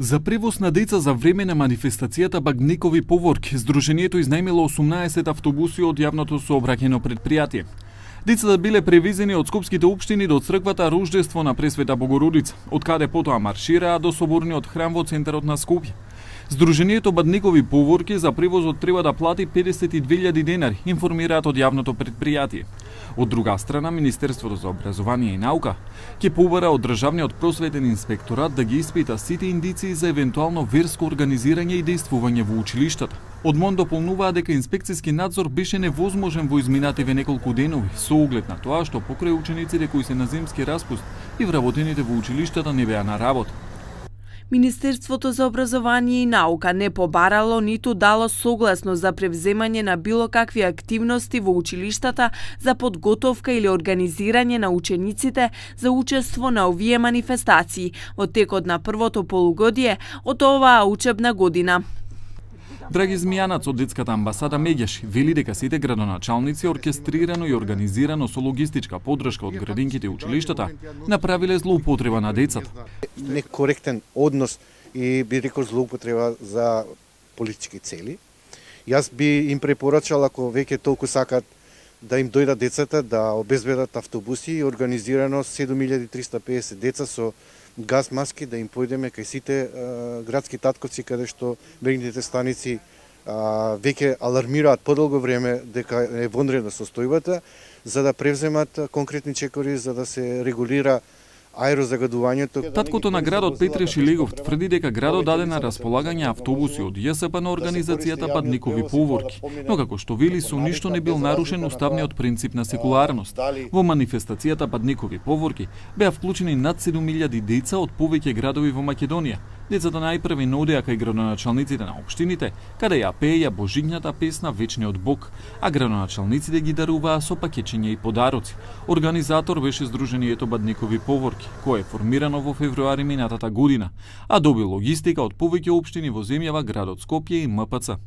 За превоз на деца за време на манифестацијата Бадникови поворки, Сдруженијето изнајмило 18 автобуси од јавното сообраќајно предпријатие. Децата биле превезени од скопските општини до црквата Рождество на Пресвета Богородица, од каде потоа маршираа до соборниот храм во центарот на Скопје. Сдруженијето Бадникови поворки за превозот треба да плати 52.000 денари, информираат од јавното предпријатие. Од друга страна, Министерството за образование и наука ќе побара од Државниот просветен инспекторат да ги испита сите индиции за евентуално верско организирање и дејствување во училиштата. Од МОН дополнуваа дека инспекцијски надзор беше невозможен во изминативе неколку денови, со оглед на тоа што покрај учениците кои се на земски распуст и вработените во училиштата не беа на работа. Министерството за образование и наука не побарало ниту дало согласност за превземање на било какви активности во училиштата за подготовка или организирање на учениците за учество на овие манифестации во текот на првото полугодие од оваа учебна година. Драги Змијанац од детската амбасада Меѓеш вели дека сите градоначалници оркестрирано и организирано со логистичка поддршка од градинките и училиштата направиле злоупотреба на децата. Некоректен однос и би рекол злоупотреба за политички цели. Јас би им препорачал, ако веќе толку сакат да им дојдат децата, да обезбедат автобуси и организирано 7350 деца со газ маски да им појдеме кај сите градски татковци каде што бегните станици веќе алармираат подолго време дека е вонредна состојбата, за да превземат конкретни чекори за да се регулира аерозагадувањето. Таткото на градот Петре Шилегов тврди дека градот даде на располагање автобуси од ЈСП на организацијата Бадникови поворки, но како што вели со ништо не бил нарушен уставниот принцип на секуларност. Во манифестацијата Бадникови поворки беа вклучени над 7000 деца од повеќе градови во Македонија. Децата најпрви одеа кај градоначалниците на општините, каде ја пееја божињата песна Вечниот Бог, а градоначалниците ги даруваа со пакетчиња и подароци. Организатор беше Сдруженијето Бадникови поворки, кое е формирано во февруари минатата година, а доби логистика од повеќе општини во земјава, градот Скопје и МПЦ.